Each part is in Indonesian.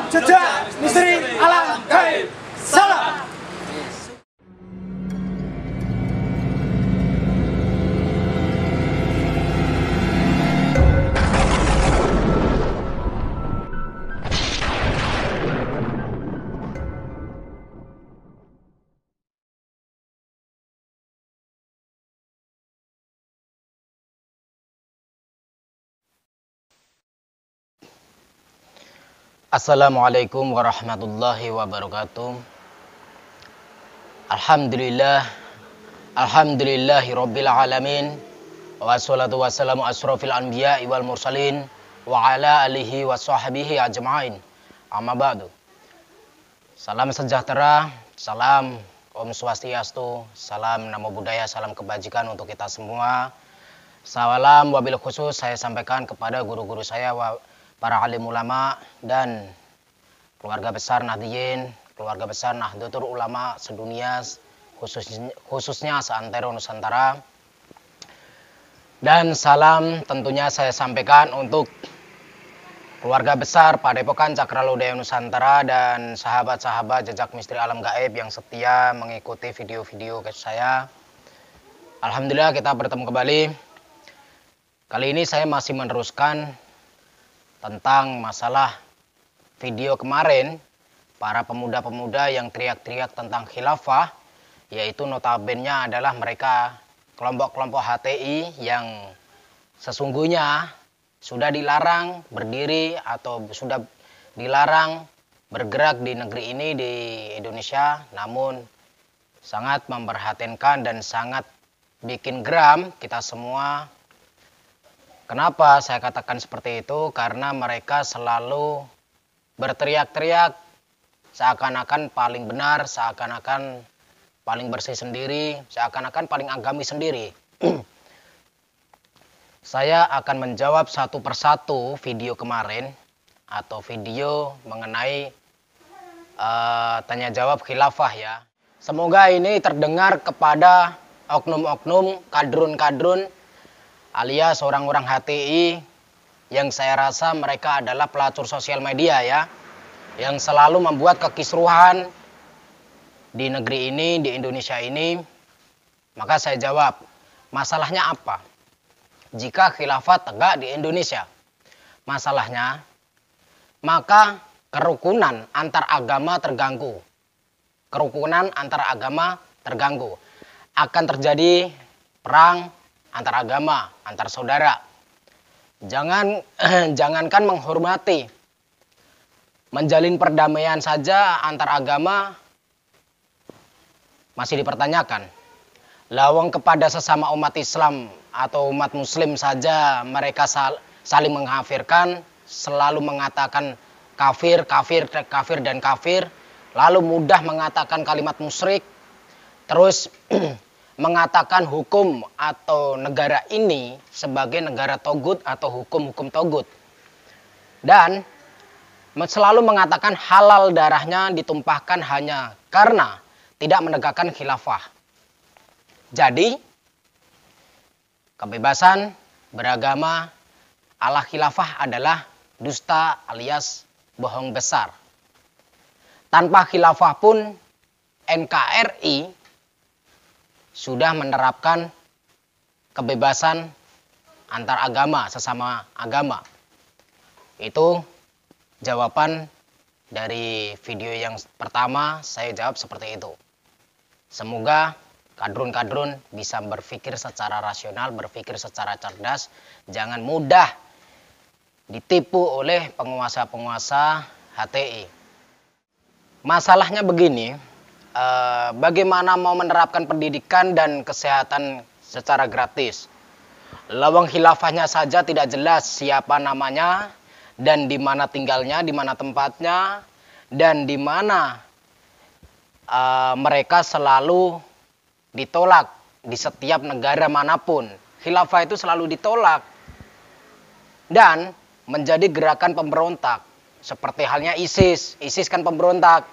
Jejak Misteri Alam Gaib. Salam. Assalamualaikum warahmatullahi wabarakatuh. Alhamdulillahi rabbil alamin. Wassalatu wassalamu asrofil anbiya wal mursalin wa ala alihi wa sahbihi ajma'in. Amma ba'du. Salam sejahtera, salam Om Swastiastu, salam Namo Buddhaya, salam kebajikan untuk kita semua. Salam wabil khusus saya sampaikan kepada guru-guru saya, para alim ulama dan keluarga besar Nahdliyin, keluarga besar Nahdlatul Ulama sedunia, khususnya seantero Nusantara. Dan salam tentunya saya sampaikan untuk keluarga besar Padepokan Cakralodaya Nusantara dan sahabat-sahabat jejak misteri alam gaib yang setia mengikuti video-video saya. Alhamdulillah kita bertemu kembali. Kali ini saya masih meneruskan tentang masalah video kemarin, para pemuda-pemuda yang teriak-teriak tentang khilafah, yaitu notabene adalah mereka kelompok-kelompok HTI yang sesungguhnya sudah dilarang berdiri atau sudah dilarang bergerak di negeri ini, di Indonesia, namun sangat memperhatinkan dan sangat bikin geram kita semua. Kenapa saya katakan seperti itu? Karena mereka selalu berteriak-teriak seakan-akan paling benar, seakan-akan paling bersih sendiri, seakan-akan paling agami sendiri. Saya akan menjawab satu persatu video kemarin atau video mengenai tanya jawab khilafah ya. Semoga ini terdengar kepada oknum-oknum, kadrun-kadrun alias orang-orang HTI yang saya rasa mereka adalah pelacur sosial media ya, yang selalu membuat kekisruhan di negeri ini, di Indonesia ini. Maka saya jawab, masalahnya apa jika khilafah tegak di Indonesia? Masalahnya, maka kerukunan antar agama terganggu. Kerukunan antar agama terganggu. Akan terjadi perang antar agama, antar saudara. Jangankan menghormati, menjalin perdamaian saja antar agama masih dipertanyakan. Lawang kepada sesama umat Islam atau umat Muslim saja mereka saling mengkafirkan, selalu mengatakan kafir, kafir, kafir dan kafir, lalu mudah mengatakan kalimat musyrik, terus mengatakan hukum atau negara ini sebagai negara togut atau hukum-hukum togut. Dan selalu mengatakan halal darahnya ditumpahkan hanya karena tidak menegakkan khilafah. Jadi, kebebasan beragama ala khilafah adalah dusta alias bohong besar. Tanpa khilafah pun NKRI sudah menerapkan kebebasan antar agama, sesama agama. Itu jawaban dari video yang pertama, saya jawab seperti itu. Semoga kadrun-kadrun bisa berpikir secara rasional, berpikir secara cerdas, jangan mudah ditipu oleh penguasa-penguasa HTI. Masalahnya begini, bagaimana mau menerapkan pendidikan dan kesehatan secara gratis? Lawang khilafahnya saja tidak jelas siapa namanya dan di mana tinggalnya, di mana tempatnya, dan di mana mereka selalu ditolak di setiap negara manapun. Khilafah itu selalu ditolak dan menjadi gerakan pemberontak seperti halnya ISIS. ISIS kan pemberontak.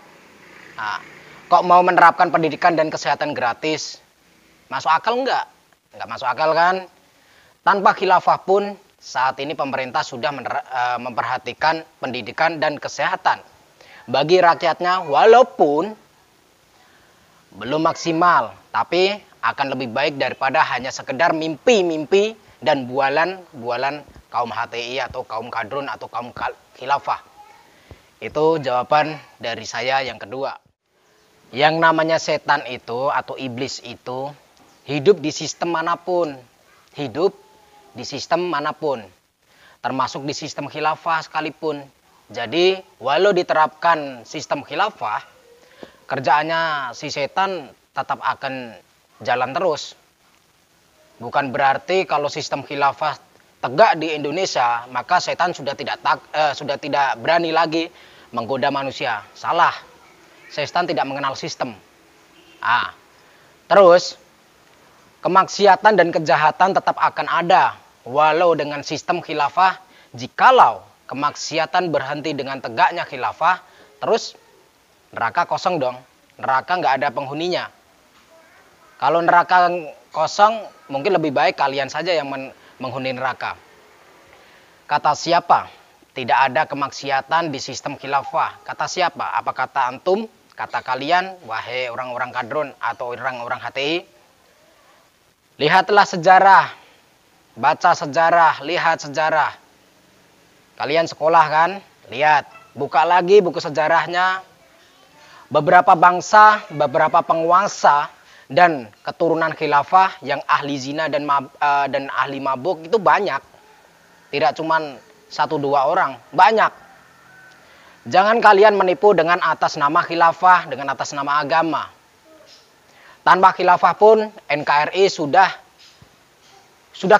Nah, kok mau menerapkan pendidikan dan kesehatan gratis? Masuk akal enggak? Enggak masuk akal kan? Tanpa khilafah pun saat ini pemerintah sudah memperhatikan pendidikan dan kesehatan. bagi rakyatnya, walaupun belum maksimal, tapi akan lebih baik daripada hanya sekedar mimpi-mimpi dan bualan-bualan kaum HTI atau kaum kadrun atau kaum khilafah. Itu jawaban dari saya yang kedua. Yang namanya setan itu atau iblis itu hidup di sistem manapun. Hidup di sistem manapun. Termasuk di sistem khilafah sekalipun. Jadi walau diterapkan sistem khilafah, kerjaannya si setan tetap akan jalan terus. Bukan berarti kalau sistem khilafah tegak di Indonesia, maka setan sudah tidak berani lagi menggoda manusia. Salah. Setan tidak mengenal sistem. Terus kemaksiatan dan kejahatan tetap akan ada walau dengan sistem khilafah. Jikalau kemaksiatan berhenti dengan tegaknya khilafah, terus neraka kosong dong. Neraka nggak ada penghuninya. Kalau neraka kosong, mungkin lebih baik kalian saja yang menghuni neraka. Kata siapa? Tidak ada kemaksiatan di sistem khilafah. Kata siapa? Apa kata antum? Kata kalian, wahai orang-orang kadrun atau orang-orang HTI? Lihatlah sejarah. Baca sejarah, lihat sejarah. Kalian sekolah kan? Lihat. Buka lagi buku sejarahnya. Beberapa bangsa, beberapa penguasa, dan keturunan khilafah yang ahli zina dan ahli mabuk itu banyak. Tidak cuma 1-2 orang, banyak. Jangan kalian menipu dengan atas nama khilafah, dengan atas nama agama. Tanpa khilafah pun NKRI sudah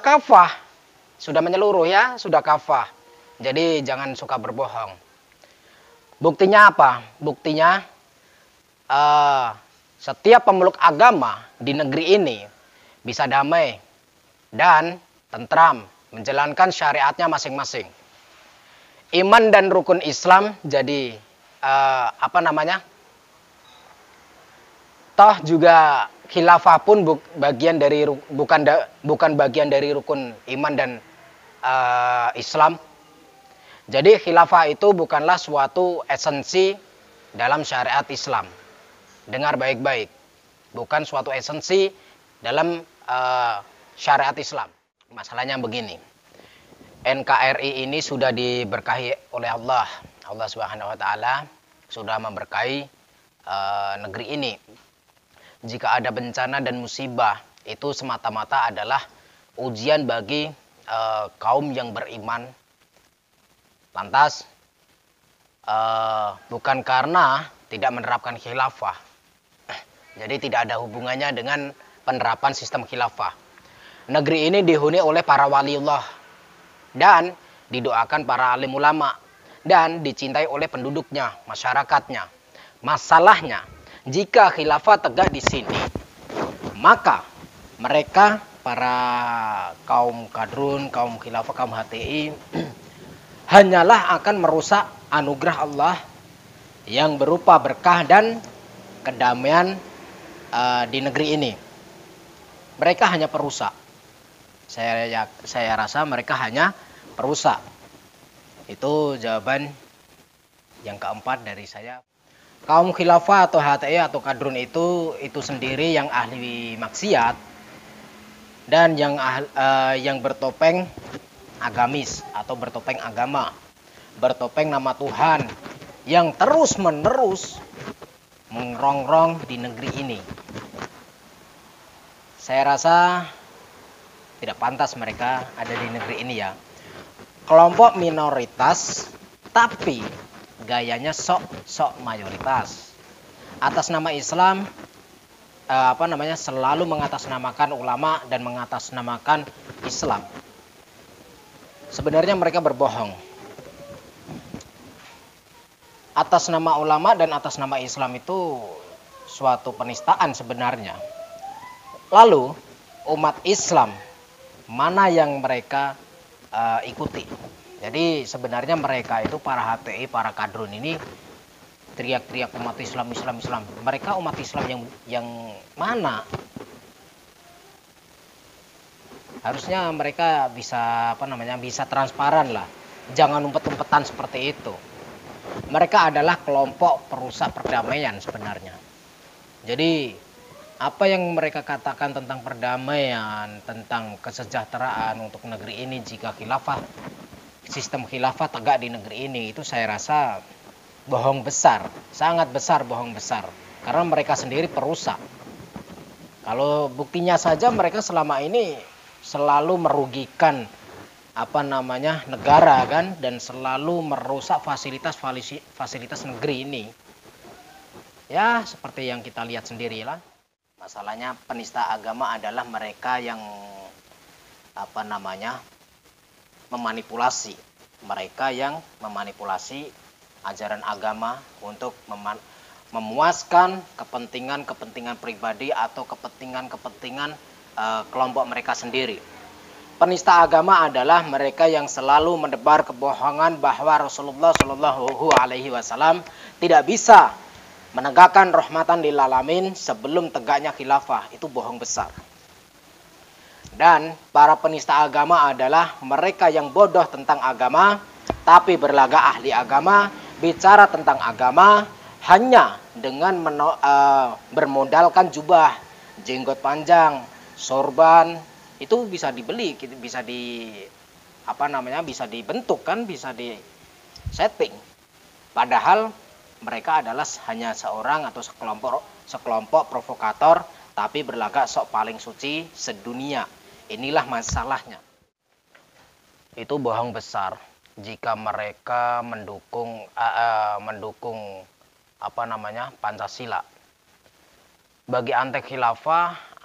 kafah, sudah menyeluruh ya, sudah kafah. Jadi jangan suka berbohong. Buktinya apa? Buktinya setiap pemeluk agama di negeri ini bisa damai dan tentram menjalankan syariatnya masing-masing. Iman dan rukun Islam jadi toh juga khilafah pun bukan bagian dari rukun iman dan Islam. Jadi khilafah itu bukanlah suatu esensi dalam syariat Islam. Dengar baik-baik. Bukan suatu esensi dalam syariat Islam. Masalahnya begini. NKRI ini sudah diberkahi oleh Allah. Allah Subhanahu wa taala sudah memberkahi negeri ini. Jika ada bencana dan musibah, itu semata-mata adalah ujian bagi kaum yang beriman. Lantas bukan karena tidak menerapkan khilafah. Jadi tidak ada hubungannya dengan penerapan sistem khilafah. Negeri ini dihuni oleh para waliullah dan didoakan para alim ulama dan dicintai oleh penduduknya, masyarakatnya. Masalahnya, jika khilafah tegak di sini, maka mereka para kaum kadrun, kaum khilafah, kaum HTI hanyalah akan merusak anugerah Allah yang berupa berkah dan kedamaian di negeri ini. Mereka hanya perusak. Saya rasa mereka hanya perusak. Itu jawaban yang keempat dari saya. Kaum khilafah atau HTI atau kadrun itu sendiri yang ahli maksiat dan yang bertopeng agamis atau bertopeng agama, bertopeng nama Tuhan yang terus-menerus merongrong di negeri ini. Saya rasa tidak pantas mereka ada di negeri ini ya. Kelompok minoritas tapi gayanya sok mayoritas. Atas nama Islam selalu mengatasnamakan ulama dan mengatasnamakan Islam. Sebenarnya mereka berbohong. Atas nama ulama dan atas nama Islam itu suatu penistaan sebenarnya. Lalu umat Islam mana yang mereka ikuti? Jadi sebenarnya mereka itu para HTI, para kadrun ini teriak-teriak umat Islam. Mereka umat Islam yang mana? Harusnya mereka bisa bisa transparan lah. Jangan umpet-umpetan seperti itu. mereka adalah kelompok perusak perdamaian sebenarnya. Jadi apa yang mereka katakan tentang perdamaian, tentang kesejahteraan untuk negeri ini jika sistem khilafah tegak di negeri ini, itu saya rasa bohong besar, sangat besar bohong besar. Karena mereka sendiri perusak. Kalau buktinya saja mereka selama ini selalu merugikan negara kan, dan selalu merusak fasilitas negeri ini. Ya seperti yang kita lihat sendirilah. Masalahnya penista agama adalah mereka yang memanipulasi. Mereka yang memanipulasi ajaran agama untuk memuaskan kepentingan pribadi atau kepentingan kelompok mereka sendiri. Penista agama adalah mereka yang selalu menebar kebohongan bahwa Rasulullah Shallallahu Alaihi Wasallam tidak bisa menegakkan rahmatan lil alamin sebelum tegaknya khilafah. Itu bohong besar. Dan para penista agama adalah mereka yang bodoh tentang agama, tapi berlagak ahli agama, bicara tentang agama hanya dengan bermodalkan jubah, jenggot panjang, sorban. Itu bisa dibeli, bisa bisa dibentuk kan, bisa di setting. Padahal mereka adalah hanya seorang atau sekelompok provokator, tapi berlagak sok paling suci sedunia. Inilah masalahnya. Itu bohong besar jika mereka mendukung Pancasila. Bagi antek khilafah,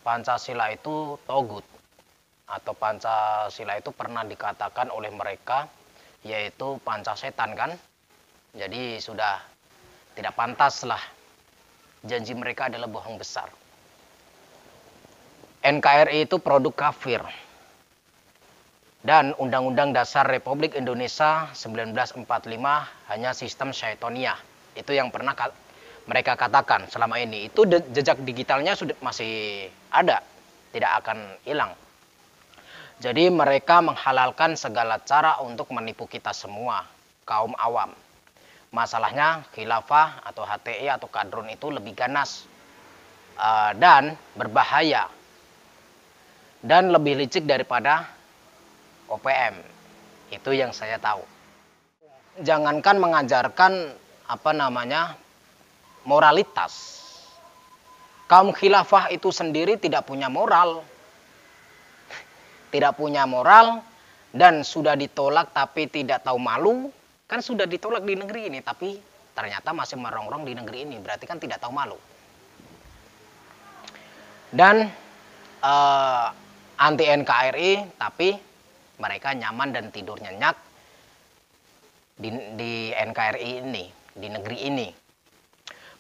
Pancasila itu togut, atau Pancasila itu pernah dikatakan oleh mereka yaitu pancasetan kan. Jadi sudah tidak pantas lah, janji mereka adalah bohong besar. NKRI itu produk kafir, dan Undang-Undang Dasar Republik Indonesia 1945 hanya sistem syaitoniah. Itu yang pernah mereka katakan selama ini. Itu jejak digitalnya masih ada, tidak akan hilang. Jadi mereka menghalalkan segala cara untuk menipu kita semua, kaum awam. Masalahnya khilafah atau HTI atau kadrun itu lebih ganas dan berbahaya dan lebih licik daripada OPM. Itu yang saya tahu. Jangankan mengajarkan moralitas. Kaum khilafah itu sendiri tidak punya moral. Tidak punya moral dan sudah ditolak tapi tidak tahu malu. Kan sudah ditolak di negeri ini tapi ternyata masih merongrong di negeri ini. Berarti kan tidak tahu malu. Dan anti NKRI tapi mereka nyaman dan tidur nyenyak di NKRI ini, di negeri ini.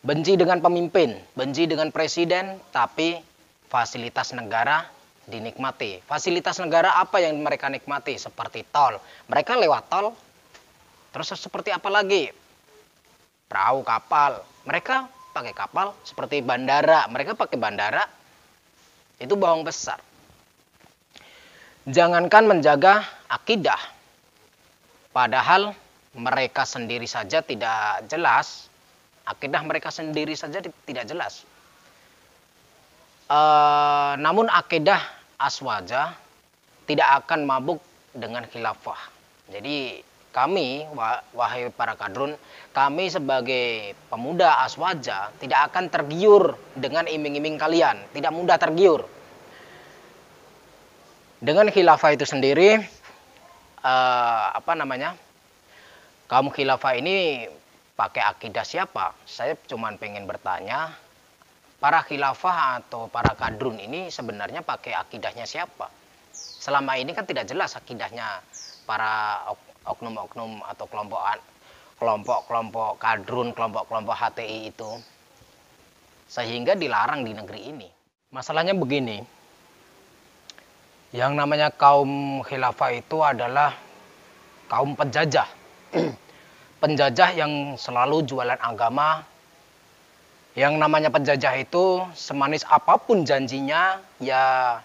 Benci dengan pemimpin, benci dengan presiden, tapi fasilitas negara dinikmati. Fasilitas negara apa yang mereka nikmati? Seperti tol. Mereka lewat tol. Terus seperti apa lagi? Perahu, kapal. Mereka pakai kapal. Seperti bandara. Mereka pakai bandara. Itu bohong besar. Jangankan menjaga akidah. Padahal mereka sendiri saja tidak jelas. Akidah mereka sendiri saja tidak jelas. Namun akidah aswaja tidak akan mabuk dengan khilafah. Jadi kami, wahai para kadrun, kami sebagai pemuda aswaja tidak akan tergiur dengan iming-iming kalian. Tidak mudah tergiur. Dengan khilafah itu sendiri, kaum khilafah ini pakai akidah siapa? Saya cuma pengen bertanya, para khilafah atau para kadrun ini sebenarnya pakai akidahnya siapa? Selama ini kan tidak jelas akidahnya para oknum-oknum atau kelompok-kelompok kadrun, kelompok-kelompok HTI itu. Sehingga dilarang di negeri ini. Masalahnya begini, yang namanya kaum khilafah itu adalah kaum penjajah. Penjajah yang selalu jualan agama. Yang namanya penjajah itu semanis apapun janjinya, ya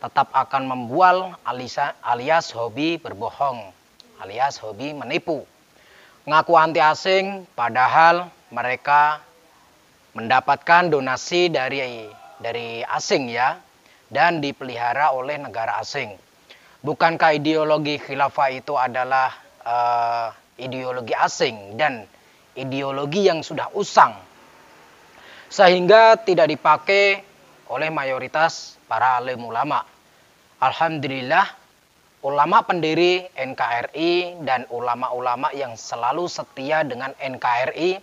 tetap akan membual alias hobi berbohong, alias hobi menipu. ngaku anti asing, padahal mereka mendapatkan donasi dari asing ya, dan dipelihara oleh negara asing. Bukankah ideologi khilafah itu adalah ideologi asing dan ideologi yang sudah usang, sehingga tidak dipakai oleh mayoritas para alim ulama. Alhamdulillah, ulama pendiri NKRI dan ulama-ulama yang selalu setia dengan NKRI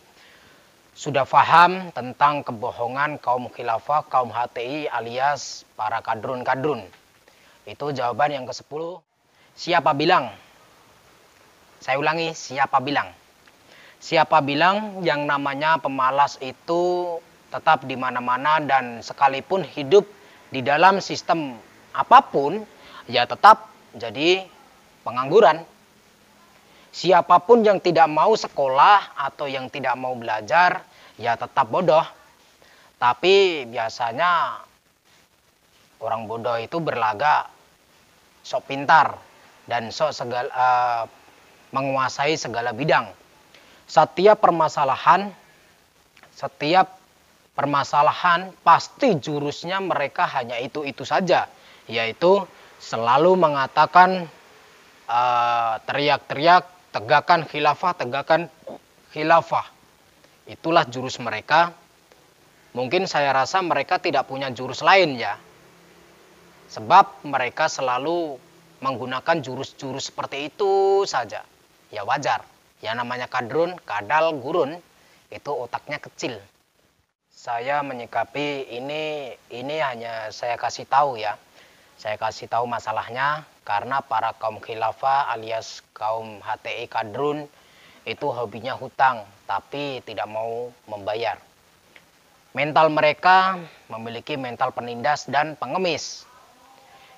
sudah paham tentang kebohongan kaum khilafah, kaum HTI alias para kadrun-kadrun. Itu jawaban yang ke-10. Siapa bilang? Saya ulangi, siapa bilang? Siapa bilang yang namanya pemalas itu tetap di mana-mana dan sekalipun hidup di dalam sistem apapun, ya tetap jadi pengangguran. Siapapun yang tidak mau sekolah atau yang tidak mau belajar, ya tetap bodoh. Tapi biasanya orang bodoh itu berlagak sok pintar dan sok menguasai segala bidang. Setiap permasalahan pasti jurusnya mereka hanya itu saja, yaitu selalu mengatakan teriak-teriak, tegakkan khilafah, tegakkan khilafah. Itulah jurus mereka. Mungkin saya rasa mereka tidak punya jurus lain ya. Sebab mereka selalu menggunakan jurus-jurus seperti itu saja. Ya wajar. Ya namanya kadrun, kadal, gurun, itu otaknya kecil. Saya menyikapi ini hanya saya kasih tahu ya. Saya kasih tahu masalahnya karena para kaum khilafah alias kaum HTI kadrun itu hobinya hutang tapi tidak mau membayar. Mental mereka memiliki mental penindas dan pengemis.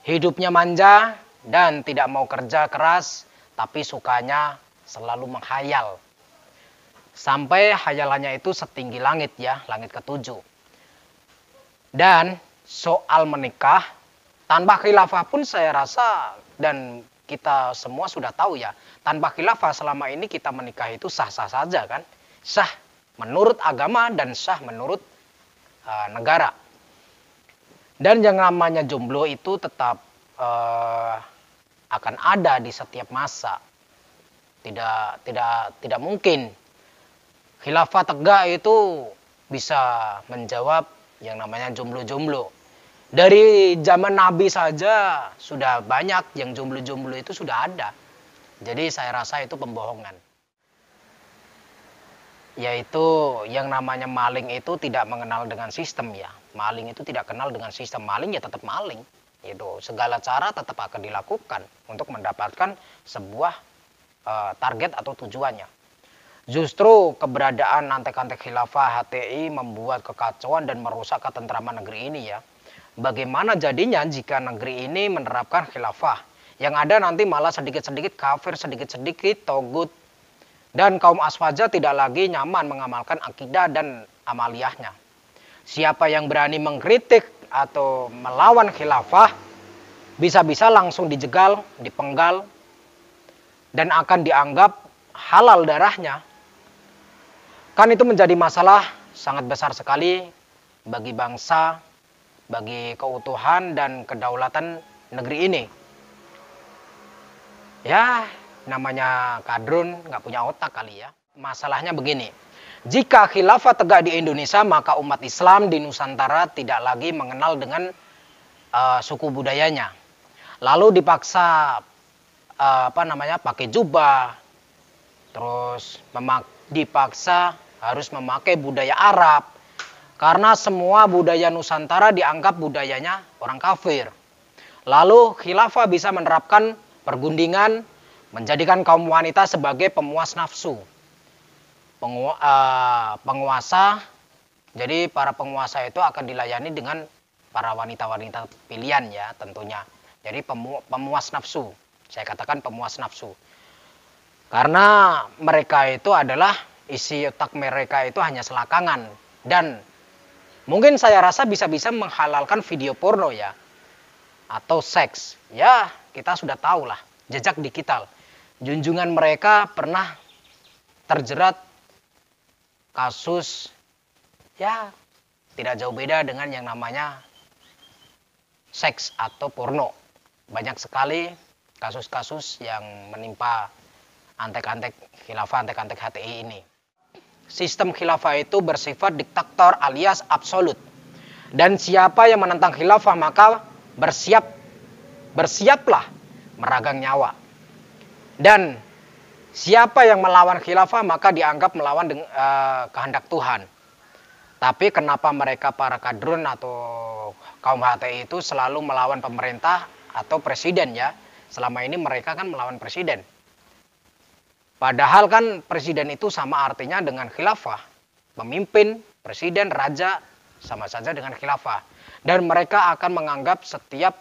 Hidupnya manja dan tidak mau kerja keras tapi sukanya selalu menghayal. Sampai hayalannya itu setinggi langit ya, langit ke-7. Dan soal menikah, tanpa khilafah pun saya rasa dan kita semua sudah tahu ya, tanpa khilafah selama ini kita menikah itu sah-sah saja kan. Sah menurut agama dan sah menurut negara. Dan yang namanya jomblo itu tetap akan ada di setiap masa. Tidak mungkin khilafah tegak itu bisa menjawab yang namanya jomblo-jomblo. Dari zaman Nabi saja sudah banyak yang jomblo-jomblo itu sudah ada. Jadi saya rasa itu pembohongan. Yaitu yang namanya maling itu tidak mengenal dengan sistem ya. Maling itu tidak kenal dengan sistem. Maling ya tetap maling. Itu segala cara tetap akan dilakukan untuk mendapatkan sebuah target atau tujuannya. Justru keberadaan antek-antek khilafah HTI membuat kekacauan dan merusak ketentraman negeri ini ya. Bagaimana jadinya jika negeri ini menerapkan khilafah? Yang ada nanti malah sedikit-sedikit kafir, sedikit-sedikit togut. Dan kaum aswaja tidak lagi nyaman mengamalkan akidah dan amaliyahnya. Siapa yang berani mengkritik atau melawan khilafah, bisa-bisa langsung dijegal, dipenggal, dan akan dianggap halal darahnya. Kan itu menjadi masalah sangat besar sekali bagi bangsa, bagi keutuhan dan kedaulatan negeri ini. Ya, namanya kadrun nggak punya otak kali ya. Masalahnya begini, jika khilafah tegak di Indonesia, maka umat Islam di Nusantara tidak lagi mengenal dengan suku budayanya. Lalu dipaksa pakai jubah, terus dipaksa harus memakai budaya Arab, karena semua budaya Nusantara dianggap budayanya orang kafir. Lalu khilafah bisa menerapkan pergundingan, menjadikan kaum wanita sebagai pemuas nafsu, penguasa. Jadi para penguasa itu akan dilayani dengan para wanita-wanita pilihan ya tentunya. Jadi pemuas nafsu. Saya katakan pemuas nafsu. Karena mereka itu adalah isi otak mereka itu hanya selakangan. Dan mungkin saya rasa bisa-bisa menghalalkan video porno ya. Atau seks. Ya kita sudah tahu lah. Jejak digital. Junjungan mereka pernah terjerat kasus ya tidak jauh beda dengan yang namanya seks atau porno. Banyak sekali kasus-kasus yang menimpa antek-antek khilafah, antek-antek HTI ini. Sistem khilafah itu bersifat diktator alias absolut. Dan siapa yang menentang khilafah maka bersiaplah meragang nyawa. Dan siapa yang melawan khilafah maka dianggap melawan kehendak Tuhan. Tapi kenapa mereka para kadrun atau kaum HTI itu selalu melawan pemerintah atau presiden ya? Selama ini mereka kan melawan presiden. Padahal kan presiden itu sama artinya dengan khilafah. Pemimpin, presiden, raja sama saja dengan khilafah. Dan mereka akan menganggap setiap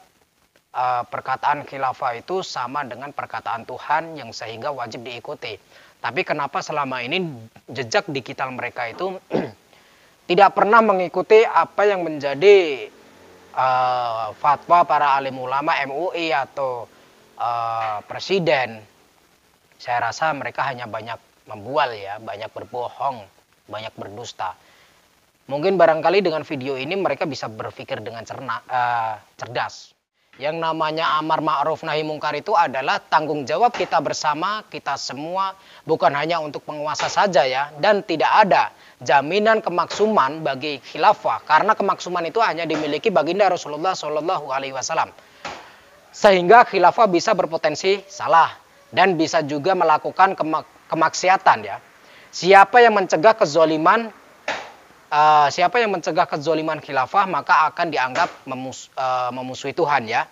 perkataan khilafah itu sama dengan perkataan Tuhan yang sehingga wajib diikuti. Tapi kenapa selama ini jejak digital mereka itu tidak pernah mengikuti apa yang menjadi fatwa para alim ulama MUI atau presiden? Saya rasa mereka hanya banyak membual ya, banyak berbohong, banyak berdusta. Mungkin barangkali dengan video ini mereka bisa berpikir dengan cerdas. Yang namanya amar ma'ruf nahi mungkar itu adalah tanggung jawab kita bersama, kita semua, bukan hanya untuk penguasa saja ya. Dan tidak ada jaminan kemaksuman bagi khilafah, karena kemaksuman itu hanya dimiliki baginda Rasulullah SAW. Sehingga khilafah bisa berpotensi salah dan bisa juga melakukan kemaksiatan ya. Siapa yang mencegah kezoliman khilafah maka akan dianggap memusuhi Tuhan ya.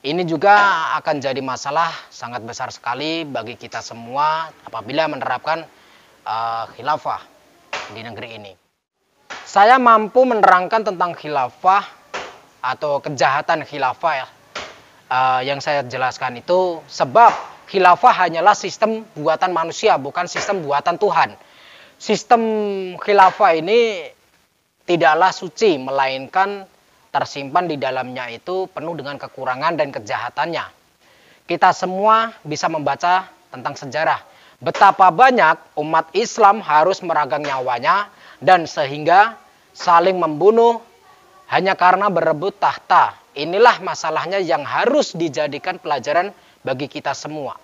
Ini juga akan jadi masalah sangat besar sekali bagi kita semua apabila menerapkan khilafah di negeri ini. Saya mampu menerangkan tentang khilafah atau kejahatan khilafah ya. Yang saya jelaskan itu sebab khilafah hanyalah sistem buatan manusia, bukan sistem buatan Tuhan. Sistem khilafah ini tidaklah suci, melainkan tersimpan di dalamnya itu penuh dengan kekurangan dan kejahatannya. Kita semua bisa membaca tentang sejarah. Betapa banyak umat Islam harus meragang nyawanya dan sehingga saling membunuh hanya karena berebut tahta. Inilah masalahnya yang harus dijadikan pelajaran bagi kita semua.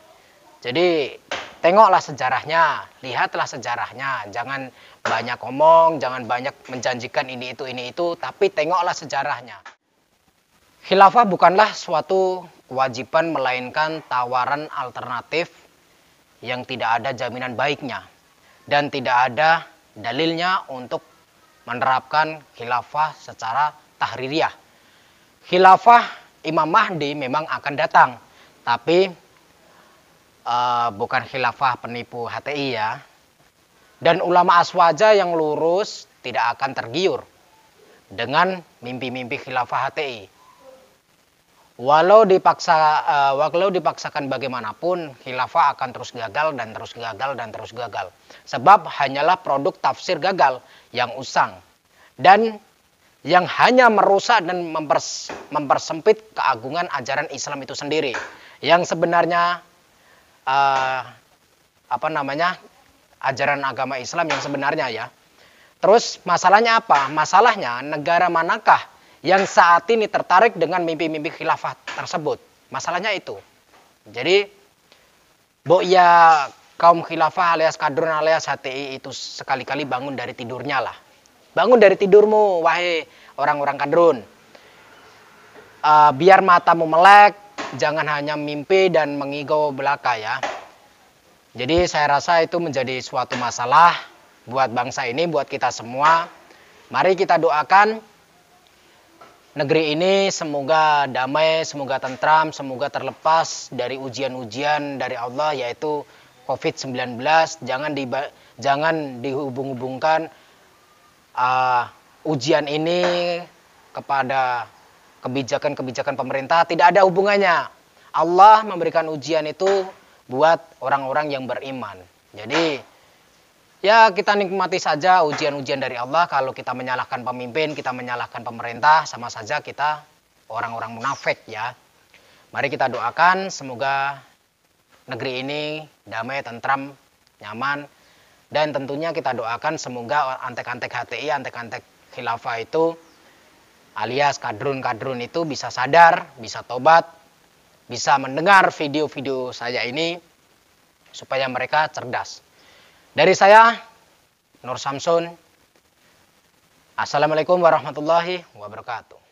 Jadi tengoklah sejarahnya, lihatlah sejarahnya. Jangan banyak ngomong, jangan banyak menjanjikan ini itu, tapi tengoklah sejarahnya. Khilafah bukanlah suatu kewajiban melainkan tawaran alternatif yang tidak ada jaminan baiknya dan tidak ada dalilnya untuk menerapkan khilafah secara tahririyah. Khilafah Imam Mahdi memang akan datang, tapi bukan khilafah penipu HTI ya. Dan ulama aswaja yang lurus tidak akan tergiur dengan mimpi-mimpi khilafah HTI. Walau dipaksakan bagaimanapun, khilafah akan terus gagal dan terus gagal dan terus gagal. Sebab hanyalah produk tafsir gagal yang usang dan yang hanya merusak dan mempersempit keagungan ajaran Islam itu sendiri. Yang sebenarnya ajaran agama Islam yang sebenarnya ya. Terus masalahnya apa? Masalahnya negara manakah yang saat ini tertarik dengan mimpi-mimpi khilafah tersebut? Masalahnya itu. Jadi ya kaum khilafah alias kadrun alias HTI itu sekali-kali bangun dari tidurnya lah. Bangun dari tidurmu wahai orang-orang kadrun. Biar matamu melek, jangan hanya mimpi dan mengigau belaka ya. Jadi saya rasa itu menjadi suatu masalah buat bangsa ini, buat kita semua. Mari kita doakan negeri ini semoga damai, semoga tentram, semoga terlepas dari ujian-ujian dari Allah yaitu COVID-19. Jangan dihubung-hubungkan ujian ini kepada kebijakan-kebijakan pemerintah. Tidak ada hubungannya. Allah memberikan ujian itu buat orang-orang yang beriman. Jadi ya kita nikmati saja ujian-ujian dari Allah. Kalau kita menyalahkan pemimpin, kita menyalahkan pemerintah, sama saja kita orang-orang munafik ya. Mari kita doakan semoga negeri ini damai, tentram, nyaman. Dan tentunya kita doakan semoga antek-antek HTI, antek-antek khilafah itu alias kadrun-kadrun itu bisa sadar, bisa tobat, bisa mendengar video-video saya ini supaya mereka cerdas. Dari saya, Nur Samsun. Assalamualaikum warahmatullahi wabarakatuh.